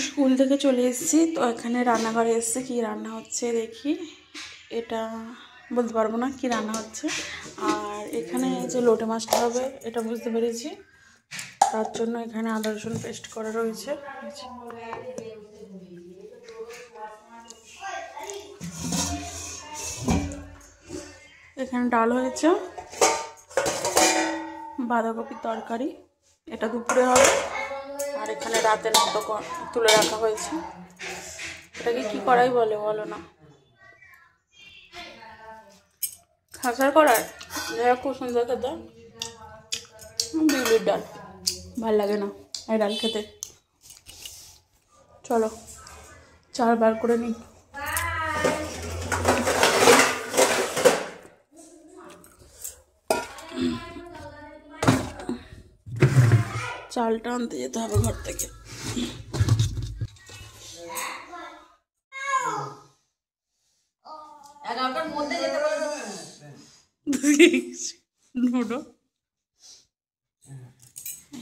School থেকে চলে এসেছি, তো এখানে রান্নাঘরে এসেছি। কি রান্না হচ্ছে দেখি, এটা বলতে পারবো না কি রান্না হচ্ছে। আর এখানে যে লোটে মাছটা হবে এটা বুঝতে পেরেছি, তার জন্য এখানে আদা রসুন পেস্ট করা রয়েছে। এখানে ডাল হয়েছে, বাঁধাকপির তরকারি, এটা দুপুরে হবে। আর এখানে রাতের মতো তুলে রাখা হয়েছে। এটাকে কি করাই বলে বলো না, খাসার করার, যাই হোক খুব সুন্দর খেতে। বিউলির ডাল ভাল লাগে না এই ডাল খেতে। চলো চাল বার করে নিই। চালটা আনতে যেতে হবে ঘর থেকে।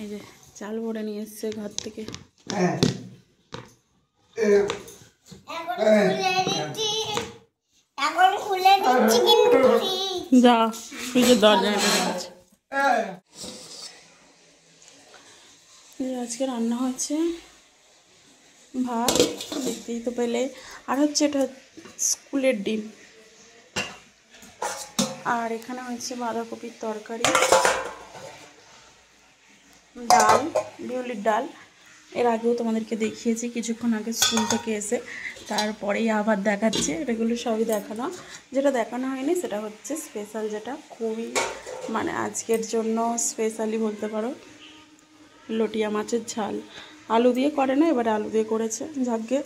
এই যে চাল ভরে নিয়ে এসছে ঘর থেকে। যা ফ্রিজের দরজা আছে। আজকে রান্না হয়েছে ভাত, দেখতেই তো পেলে। আর হচ্ছে এটা স্কুলের ডিম। আর এখানে হচ্ছে বাঁধাকপির তরকারি, ডাল, বিউলির ডাল। এর আগেও তোমাদেরকে দেখিয়েছি কিছুক্ষণ আগে স্কুল থেকে এসে, তারপরেই আবার দেখাচ্ছে। এটাগুলো সবই দেখানো। যেটা দেখানো হয়নি সেটা হচ্ছে স্পেশাল, যেটা খুবই মানে আজকের জন্য স্পেশালি বলতে পারো, লটিয়া মাছের ঝাল। আলু দিয়ে করে না, এবারে আলু দিয়ে করেছে। যাকে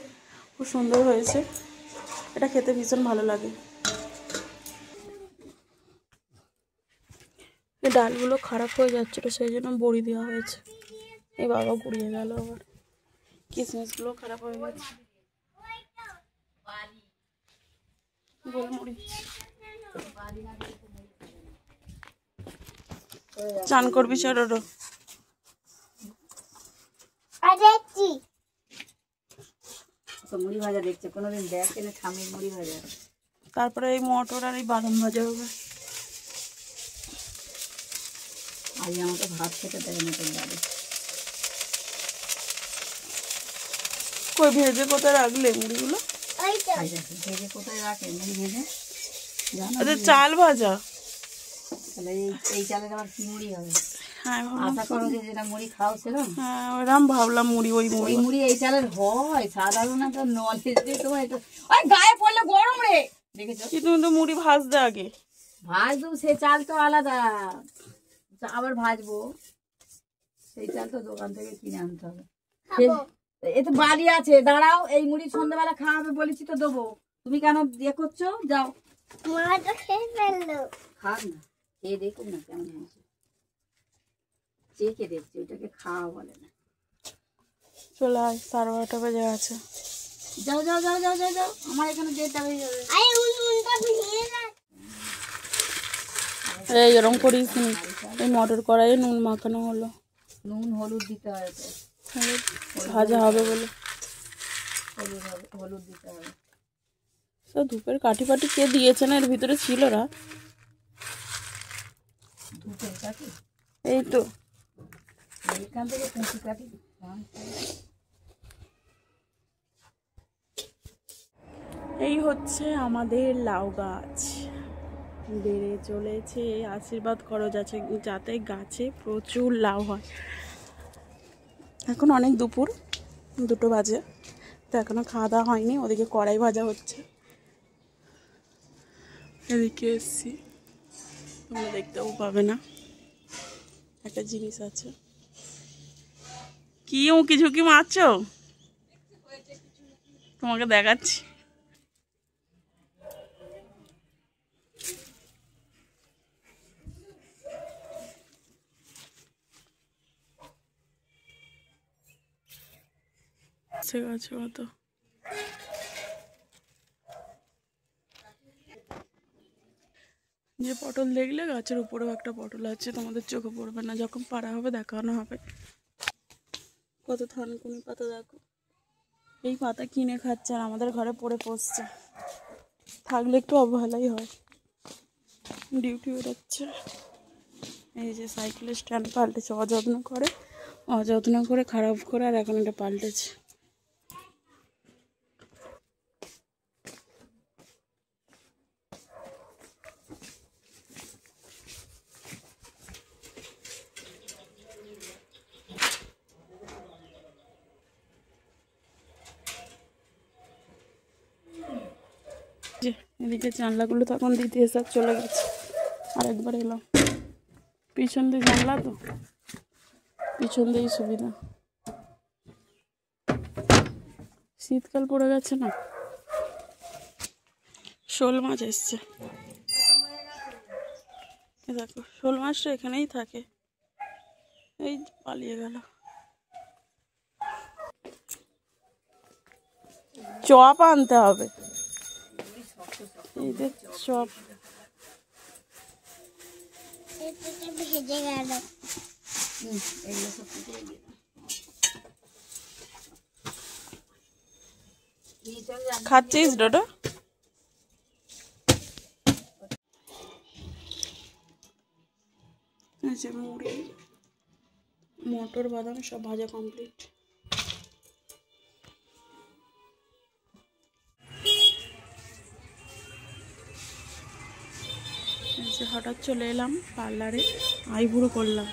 খুব সুন্দর হয়েছে, এটা খেতে ভীষণ ভালো লাগে। এই ডালগুলো খারাপ হয়ে যাচ্ছিলো, সেই জন্য বড়ি দেওয়া হয়েছে। এই বাবা গুড়িয়ে গেল আবার, কিশমিশগুলো খারাপ হয়ে গেছে। গোলমরিচ চান করবি চলো। মুড়ি ভাজা দেখছে, কোনোদিন দেখেনি স্বামীর মুড়ি ভাজা। তারপরে এই মটর আর এই বাদাম ভাজা হবে। আজ আমাকে ভাত খেতে দেয় নতুন বাড়ি। কই ভেজে কোথায় রাখলে মুড়িগুলো? ভেজে কোথায় রাখে মুড়ি ভেজে? আচ্ছা চাল ভাজা, তাহলে এই চালের আবার কি মুড়ি হবে? হ্যাঁ আশা করো যে যেটা মুড়ি খাও সেরকম। হ্যাঁ ওইরকম ভাবলাম মুড়ি, ওই মুড়ি এই চালের হয় সাধারণ একটা নলেজ দিয়ে তোমার এটা ওই গায়ে পড়লে গরম রে দেখেছো। কিন্তু তো মুড়ি ভাজতে আগে ভাজবো, সে চাল তো আলাদা, আবার ভাজবো। সেই চাল তো দোকান থেকে কিনে আনতে হবে। এ তো বাড়ি আছে, দাঁড়াও, এই মুড়ি সন্ধ্যাবেলা খাওয়াবে বলেছি তো দেবো। তুমি কেন ইয়ে করছো? যাও, খাক না, খেয়ে দেখুন না কেমন হয়েছে। চেখে দেখছি, ওইটাকে খাওয়া বলে না। চলে আয়, 12:30 বেজে আছে। যাও যাও যাও যাও যাও যাও, আমার এখানে যেতে হয়ে যাবে। এই এরকম করিস নি, এই মটর কড়াইয়ে নুন মাখানো হলো। নুন হলুদ দিতে হবে তো, ভাজা হবে বলে হলুদ দিতে হবে। সব ধূপের কাঠি ফাটি কে দিয়েছে না, এর ভিতরে ছিল না ধূপের কাঠি। এই তো এখান থেকে কুচি কাঠি। এই হচ্ছে আমাদের লাউ গাছ, বেড়ে চলেছে। আশীর্বাদ করো যাতে গাছে প্রচুর লাউ হয়। এখন অনেক দুপুর 2টো বাজে, তো এখনো খাওয়া দাওয়া হয়নি। ওদিকে কড়াই ভাজা হচ্ছে, এদিকে এসছি, তো তোমরা দেখতেও পাবে না। একটা জিনিস আছে। কি উঁকি ঝুঁকি মারছো? তোমাকে দেখাচ্ছি। ঠিক আছে কত যে পটল দেখলে গাছের উপরেও একটা পটল আছে, তোমাদের চোখে পড়বে না, যখন পাড়া হবে দেখানো হবে। কত থানকুনি পাতা দেখো। এই পাতা কিনে খাচ্ছে আর আমাদের ঘরে পড়ে পড়ছে। থাকলে একটু অবহেলাই হয়। ডিউটি বেরোচ্ছে। এই যে সাইকেলের স্ট্যান্ড পাল্টেছে, অযত্ন করে খারাপ করে, আর এখন এটা পাল্টেছে। যে এদিকে জানলাগুলো তখন দিতে এসে চলে গেছে, আর একবার এলাম। পিছন দিয়ে জানলা তো, পিছন দিয়েই সুবিধা। শীতকাল পড়ে গেছে না। শোল মাছ এসছে, দেখো শোল মাছটা এখানেই থাকে। এই পালিয়ে গেল। চপ আনতে হবে। এই যে চপ ভেজে গেল। খাচ্ছিস ডোডো? মুড়ি, মটর, বাদাম সব ভাজা কমপ্লিট। হঠাৎ চলে এলাম পার্লারে, আইবুড়ো করলাম।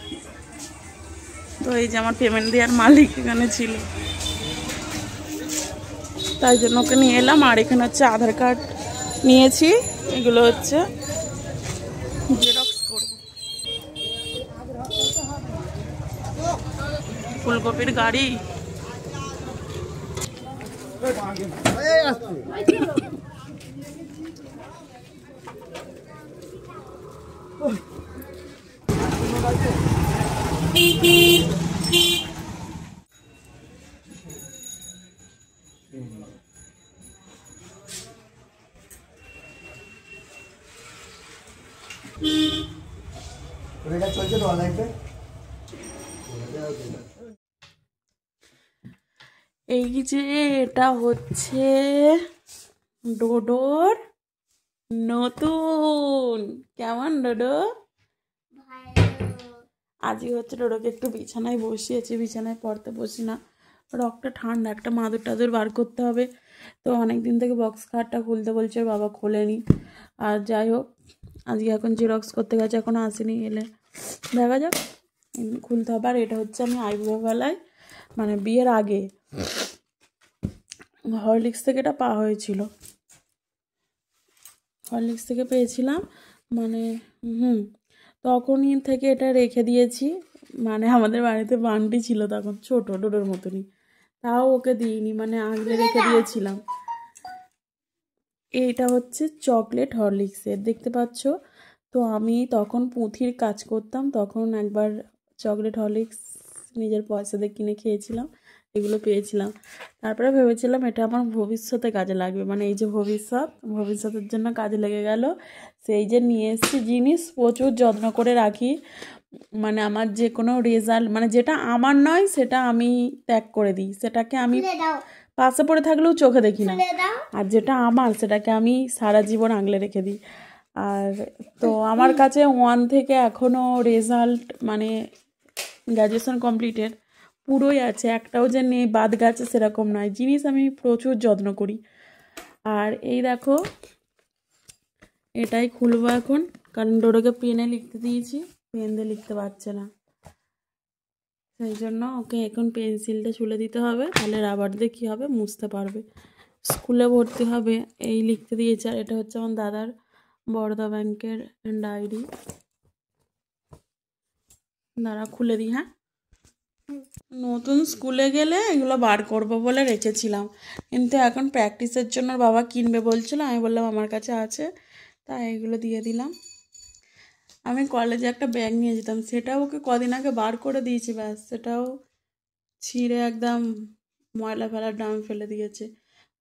তো এই যে আমার পেমেন্ট দেওয়ার মালিক এখানে ছিল, তাই জন্য ওকে নিয়ে এলাম। আর এখানে হচ্ছে আধার কার্ড নিয়েছি, এগুলো হচ্ছে জেরক্স করব। ফুলকপির গাড়ি। চলছে তো অনলাইনে। এই যে এটা হচ্ছে ডোডোর নতুন। কেমন ডোডো? আজকে হচ্ছে ডোডোকে একটু বিছানায় বসিয়েছি, বিছানায় পড়তে বসি না, রকটা ঠান্ডা, একটা মাদুর টাদুর বার করতে হবে। তো অনেক দিন থেকে বক্স খাটটা খুলতে বলছে, বাবা খোলেনি। আর যাই হোক, আজকে এখন জেরক্স করতে গেছে, এখনো আসেনি, এলে দেখা যাক, খুলতে হবে। আর এটা হচ্ছে আমি আইবুড়োবেলায় মানে বিয়ের আগে হরলিক্স থেকে এটা পাওয়া হয়েছিল, হরলিক্স থেকে পেয়েছিলাম মানে। তখনই থেকে এটা রেখে দিয়েছি, মানে আমাদের বাড়িতে বান্টি ছিল তখন, ছোট ডোডোর মতনই, তাও ওকে দিইনি, মানে আগলে রেখে দিয়েছিলাম। এইটা হচ্ছে চকলেট হরলিক্সের, দেখতে পাচ্ছ তো। আমি তখন পুঁথির কাজ করতাম, তখন একবার চকলেট হরলিক্স নিজের পয়সা দিয়ে কিনে খেয়েছিলাম, এগুলো পেয়েছিলাম। তারপরে ভেবেছিলাম এটা আমার ভবিষ্যতে কাজে লাগবে, মানে এই যে ভবিষ্যতের জন্য কাজে লেগে গেল। সেই যে নিয়ে এসেছি জিনিস, প্রচুর যত্ন করে রাখি, মানে আমার যে কোনো রেজাল্ট, মানে যেটা আমার নয় সেটা আমি ত্যাগ করে দিই, সেটাকে আমি পাশে পড়ে থাকলেও চোখে দেখি না, আর যেটা আমার সেটাকে আমি সারা জীবন আগলে রেখে দিই। আর তো আমার কাছে 1 থেকে এখনও রেজাল্ট, মানে গ্র্যাজুয়েশন কমপ্লিটের পুরোই আছে, একটাও যে নেই বাদ গেছে সেরকম নয়, জিনিস আমি প্রচুর যত্ন করি। আর এই দেখো, এটাই খুলবো এখন, কারণ ডোডোকে পেনে লিখতে দিয়েছি, পেন দিয়ে লিখতে পারছে না, সেই জন্য ওকে এখন পেন্সিলটা ছুলে দিতে হবে, তাহলে রাবার দিয়ে কী হবে, মুছতে পারবে। স্কুলে ভর্তি হবে, এই লিখতে দিয়েছে। আর এটা হচ্ছে আমার দাদার বরোদা ব্যাংকের ডায়েরি, দাঁড়া খুলে দিই। হ্যাঁ, নতুন স্কুলে গেলে এগুলো বার করবো বলে রেখেছিলাম, কিন্তু এখন প্র্যাকটিসের জন্য ওর বাবা কিনবে বলছিল, আমি বললাম আমার কাছে আছে, তাই এগুলো দিয়ে দিলাম। আমি কলেজে একটা ব্যাগ নিয়ে যেতাম, সেটাও ওকে কদিন আগে বার করে দিয়েছি, ব্যাস সেটাও ছিঁড়ে একদম ময়লা ফেলার ড্রাম ফেলে দিয়েছে।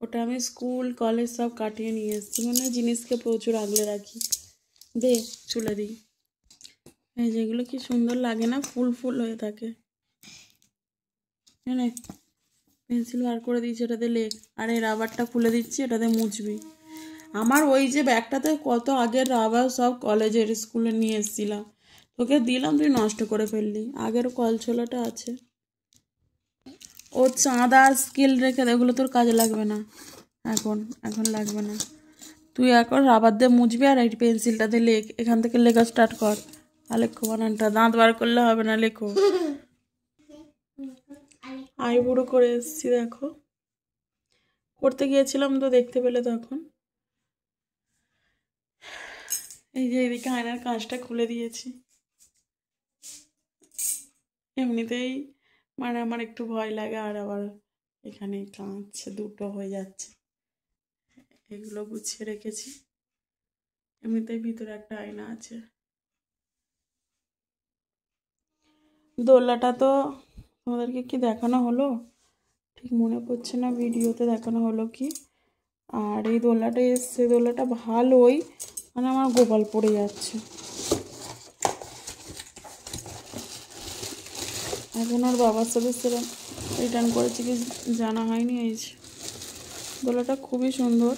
ওটা আমি স্কুল কলেজ সব কাটিয়ে নিয়ে এসেছি, মানে জিনিসকে প্রচুর আগলে রাখি। দে চুলে দিই। এই যেগুলো কি সুন্দর লাগে না, ফুল ফুল হয়ে থাকে। হ্যাঁ, পেন্সিল বার করে দিয়েছি, এটাতে লেখ। আর এই রাবারটা খুলে দিচ্ছি, এটাতে মুছবি। আমার ওই যে ব্যাগটাতে কত আগের রাবার সব কলেজের স্কুলে নিয়ে এসেছিলাম, তোকে দিলাম, তুই নষ্ট করে ফেললি। আগের কল ছোলাটা আছে। ও চাঁদা স্কেল রেখে দে, ওগুলো তোর কাজে লাগবে না এখন, এখন লাগবে না। তুই এখন রাবার দিয়ে মুছবি আর এই পেন্সিলটাতে লেখ, এখান থেকে লেখা স্টার্ট কর। আর লেখো বানানটা, দাঁত বার করলে হবে না, লেখো। আইবুড়ো করে এসেছি দেখো, করতে গিয়েছিলাম তো দেখতে পেলে তখন। এই যে এদিকে আয়নার কাঁচটা খুলে দিয়েছি। এমনিতেই মানে আমার একটু ভয় লাগে, আর আবার এখানে কাঁচ দুটো হয়ে যাচ্ছে, এগুলো গুছিয়ে রেখেছি। এমনিতেই ভিতরে একটা আয়না আছে। দোলনাটা তো তোমাদেরকে কি দেখানো হলো ঠিক মনে পড়ছে না, ভিডিওতে দেখানো হলো কি। আর এই দোলনাটা এসছে, দোলনাটা ভালোই, মানে আমার গোপাল পড়ে যাচ্ছে। এখন আর বাবার সাথে সেরকম রিটার্ন করেছি কি জানা হয়নি। এই যে দোলনাটা খুবই সুন্দর,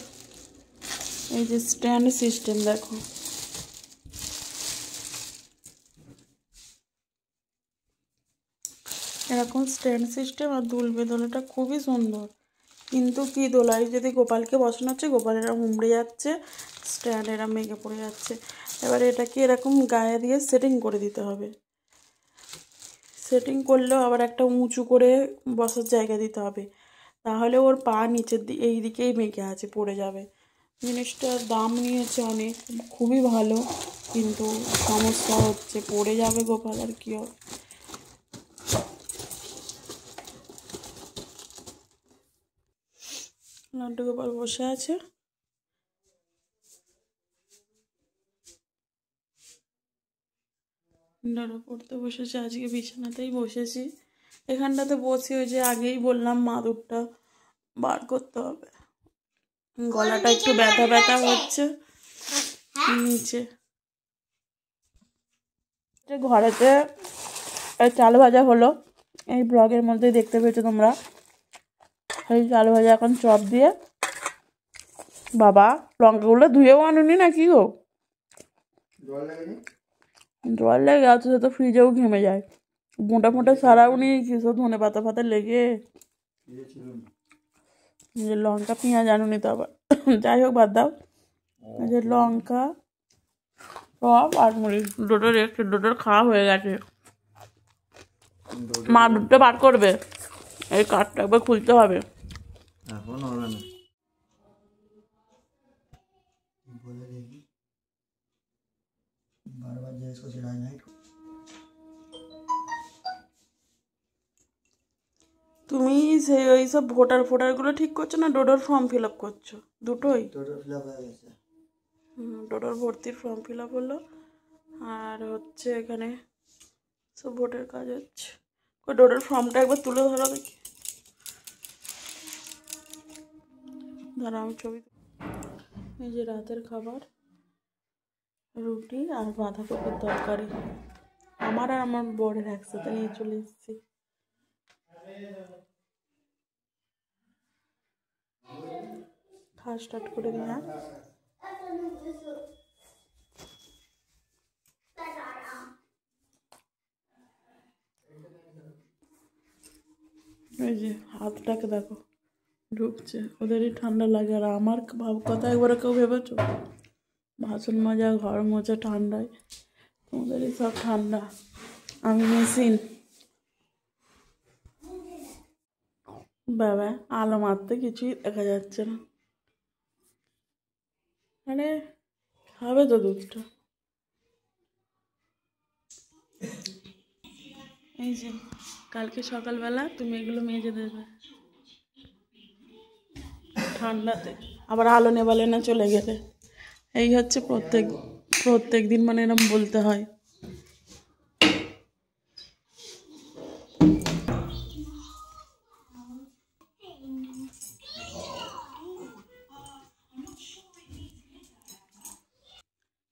এই যে স্ট্যান্ড সিস্টেম দেখো। এরকম স্ট্যান্ড সিস্টেম আর দুলবে, দোলনাটা খুবই সুন্দর। কিন্তু কি দোলায় যদি গোপালকে বসানো হচ্ছে, গোপাল এরা উমড়ে যাচ্ছে, স্ট্যান্ড এরা মেঘে পড়ে যাচ্ছে। এবার এটাকে এরকম গায়ে দিয়ে সেটিং করে দিতে হবে। সেটিং করলেও আবার একটা উঁচু করে বসার জায়গা দিতে হবে, তাহলে ওর পা নিচের এই দিকেই মেঘে আছে, পড়ে যাবে। জিনিসটার দাম নিয়েছে অনেক, খুবই ভালো, কিন্তু সমস্যা হচ্ছে পড়ে যাবে গোপাল, আর কি হবে। লাড্ডু গোপাল বসে আছে। ডানা পড়তে বসেছে, আজকে বিছানাতেই বসেছি। এখানটাতে বসে, ওই যে আগেই বললাম মাদুরটা বার করতে হবে, গলাটা একটু ব্যথা ব্যথা হচ্ছে নিচে। ঘরেতে চাল ভাজা হলো, এই ব্লগের মধ্যে দেখতে পেয়েছো তোমরা। এই চাল ভাজা এখন চপ দিয়ে। বাবা লঙ্কাগুলো ধুয়েও আনুনি নাকি গো? জল লেগে আছে, সে তো ফ্রিজেও ঘেমে যায়। মোটা মোটা সারাও নিয়েছি, সব ধনে পাতা ফাতা লেগে। যে লঙ্কা পেঁয়াজ আনুনি তো আবার, যাই হোক বাদ দাও। যে লঙ্কা সব আর মুড়ি, ডোডোর খাওয়া হয়ে গেছে। মা দুধটা বার করবে, এই কাঠটা একবার খুলতে হবে। এখন হবে না, বলে দেখি, বারবার জিজ্ঞেস করছি রাজনাইট। তুমি সেই ওই সব ভোটারগুলো ঠিক করছো না, ডোডোর ফর্ম ফিল আপ করছো? দুটোই? টোটাল ফিল আপ হয়ে গেছে। ডোডোর ভর্তির ফর্ম ফিল আপ হলো, আর হচ্ছে এখানে সব ভোটের কাজ হচ্ছে। ওই ডোডোর ফর্মটা একবার তুলে ধরো দেখি, ধরো আমি ছবি। এই যে রাতের খাবার, রুটি আর বাঁধাকপির তরকারি। আমার আর আমার বরের একসাথে নিয়ে চলে এসেছি। খাওয়া স্টার্ট করে দিই। হ্যাঁ, এই যে হাতটাকে দেখো ঢুকছে, ওদেরই ঠান্ডা লাগে, আর আমার কথা একবারে কেউ ভেবেছো? বাসন মাজা ঘর মোছা ঠান্ডায়, তোমাদেরই সব ঠান্ডা, আমি মেশিন। বাবা আলো মারতে কিছুই দেখা যাচ্ছে না। আরে খাবে তো দুধটা। এই যে কালকে সকালবেলা তুমি এগুলো মেজে দেবে ঠান্ডাতে, আবার আলো নেবালে না চলে গেলে। এই হচ্ছে প্রত্যেক দিন মানে এরকম বলতে হয়।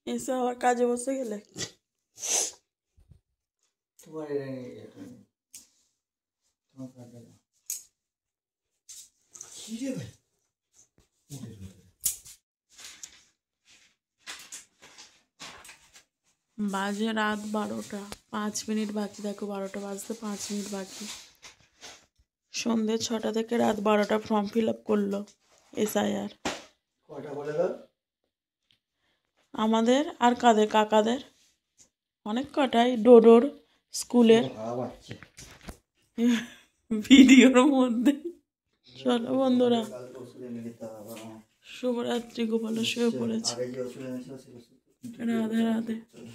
এসে আবার কাজে বসে গেলে তোমার এটা নিয়ে এটা নিয়ে। তোমার কাটবে না। কি রে ভাই? বাজে রাত 12টা, 5 মিনিট বাকি। দেখো 12টা বাজতে 5 মিনিট বাকি। সন্ধ্যে 6টা থেকে রাত 12টা ফর্ম ফিল আপ করলো SIR কয়টা বলে দাও? আমাদের আর কাদের, কাকাদের অনেক কটাই ডোডোর স্কুলের আচ্ছা ভিডিওর মধ্যে। চলো বন্ধুরা, কাল পরশু দিন নিতে হবে আমার। শুভরাত্রি। গোপাল শুয়ে পড়েছে। আগে যে ওষুধ এনেছিল সেই ওষুধ রাধে রাধে। চলো।